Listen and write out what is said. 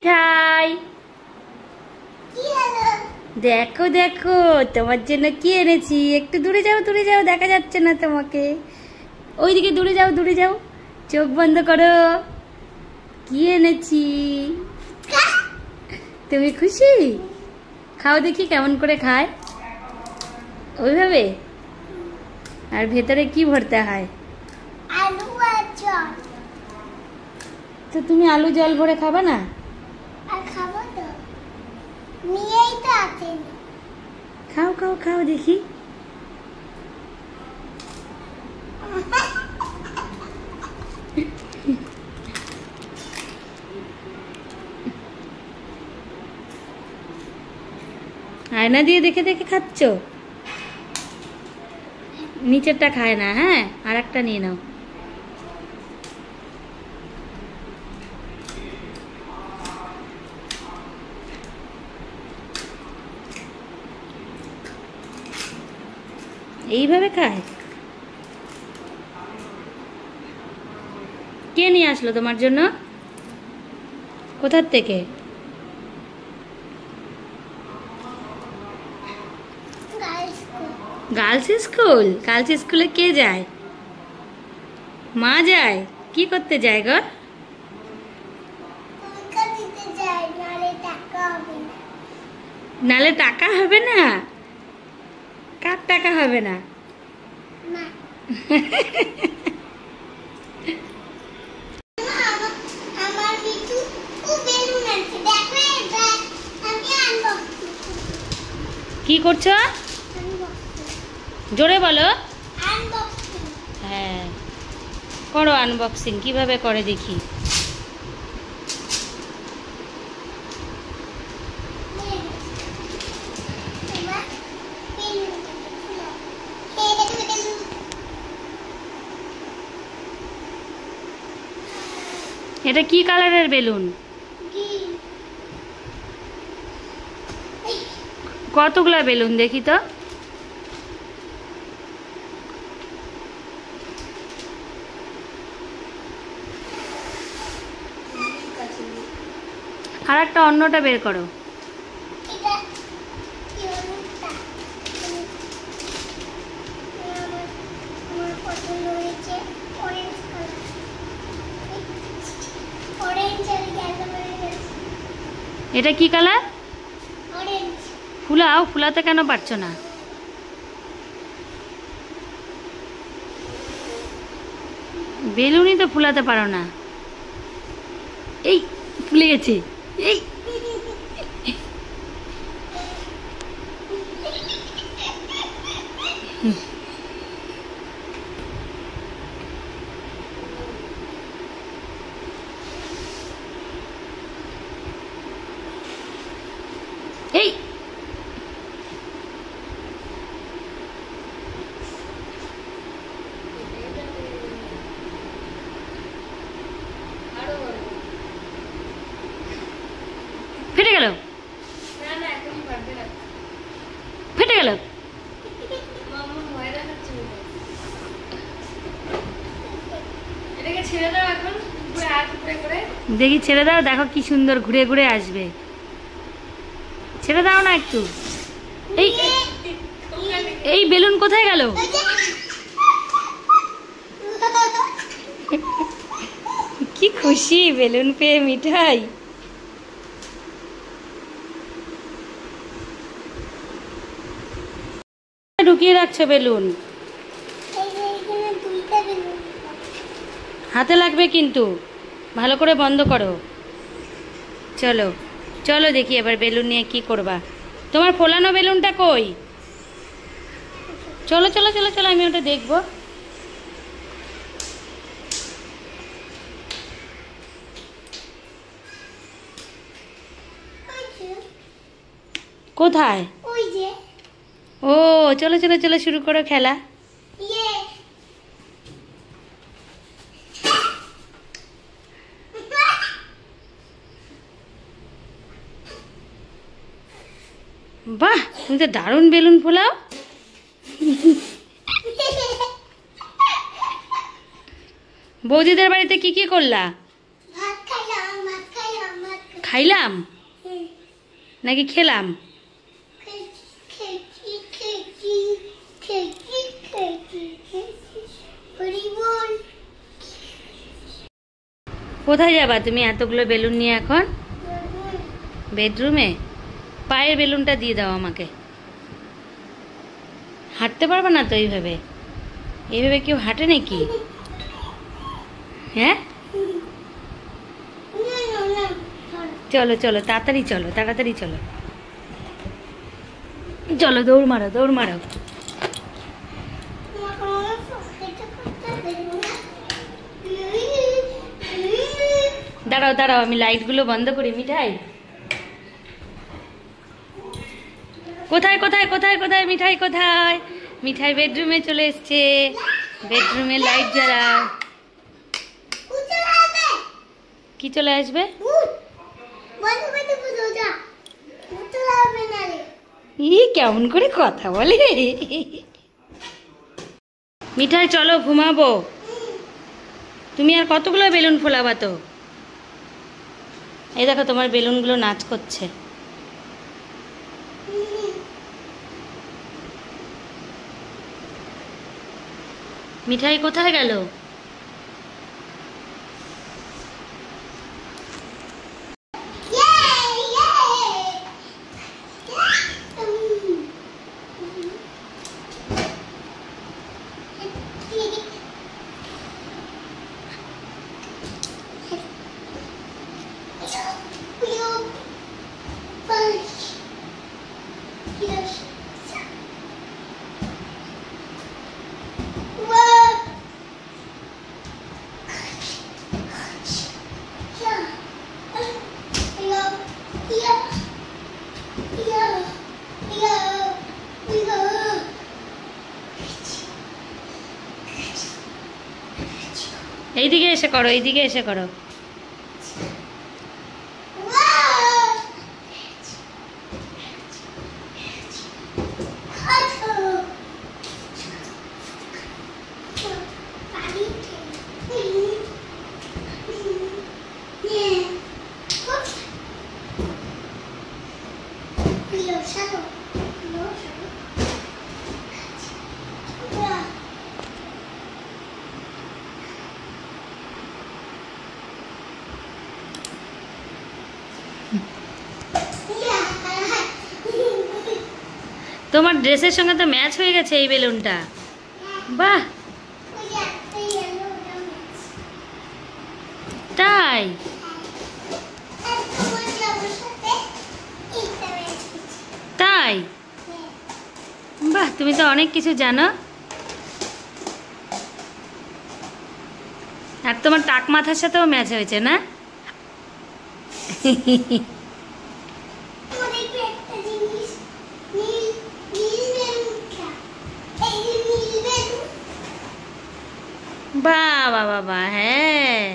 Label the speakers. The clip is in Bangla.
Speaker 1: ঠাই দেখো দেখো তোমার জন্য কি এনেছি। একটু দূরে যাও দেখা যাচ্ছে না তোমাকে। ওইদিকে দূরে যাও চোখ বন্ধ করো। কি এনেছি তুমি খুশি? খাও দেখি কেমন করে খায় ওইভাবে। আর ভেতরে কি ভরতে হয়?
Speaker 2: আলু আর জল।
Speaker 1: তো তুমি আলু জল ভরে খাবা না?
Speaker 2: আর খাবো তো, নিয়েই তো আছেন।
Speaker 1: খাও খাও খাও দেখি। আয়না দিয়ে দেখে দেখে খাচ্ছ? নিচেরটা খায় না। হ্যাঁ, আর একটা নিয়ে নাও। এইভাবে খায়? কে নিয়ে আসলো তোমার জন্য? কোথার থেকে? Girls school? গার্লস স্কুলে কে যায়? মা যায়? কি করতে যায় গো? নালে টাকা হবে না? কার টাকা হবে না? কি করছো? জোরে বলো। হ্যাঁ করো আনবক্সিং। কিভাবে করে দেখি। এটা কি কালারের বেলুন? কতগুলা বেলুন দেখি তো। আর একটা অন্যটা বের করো। এটা কি কালার? ফুলাও। ফুলাতে কেন পারছো না? বেলুনই তো ফুলাতে পারো না। এই ফুলে গেছে। এই এই ফেটে গেল। ফেটে গেল। দেখি ছেড়ে দাও। দেখো কি সুন্দর ঘুরে ঘুরে আসবে। ছেড়ে দাও না একটু। এই এই বেলুন কোথায় গেল? কি খুশি বেলুন পেয়ে মিঠাই। ঢুকিয়ে রাখছো বেলুন? হাতে লাগবে কিন্তু, ভালো করে বন্ধ করো। চলো চলো দেখি এবার বেলুন নিয়ে কি করবা। তোমার ফোলানো বেলুনটা কই? চলো চলো চলো চলো, আমি ওটা দেখবো। কোথায়? ও চলো চলো চলো, শুরু করো খেলা। বাহ, তুমি তো দারুণ বেলুন ফোলাও। বৌদিদের বাড়িতে কি কি করলা? খাইলাম নাকি খেলাম? কোথায় যাবা তুমি এতগুলো বেলুন নিয়ে এখন? বেডরুমে? পায়ের বেলুনটা দিয়ে দাও আমাকে। হাঁটতে পারবে না তো এইভাবে? এইভাবে কেউ হাঁটে নাকি? হ্যাঁ, চলো চলো তাড়াতাড়ি চলো, তাড়াতাড়ি চলো, চলো দৌড় মারো, দৌড় মারো। দাঁড়াও দাঁড়াও, আমি লাইটগুলো বন্ধ করি। মিঠাই কোথায় কোথায় কোথায় কোথায়? মিঠাই কোথায়? মিঠাই বেডরুমে চলে এসছে। বেডরুমে লাইট জ্বালাও। কি চলে আসবে? ই কেমন করে কথা বলে? মিঠাই চলো ঘুমাবো। তুমি আর কতগুলো বেলুন ফোলাবা তো? এই দেখো তোমার বেলুনগুলো নাচ করছে। মিঠাই কোথায় গেল? এইদিকে এসে করো, এইদিকে এসে করো। তোমার ড্রেসের সঙ্গে তো ম্যাচ হয়ে গেছে এই বেলুনটা। বাহ, তাই? তাই? বাহ, তুমি তো অনেক কিছু জানো। আর তোমার টাক মাথার সাথেও ম্যাচ হয়েছে না? বাহ বাবা, হ্যাঁ।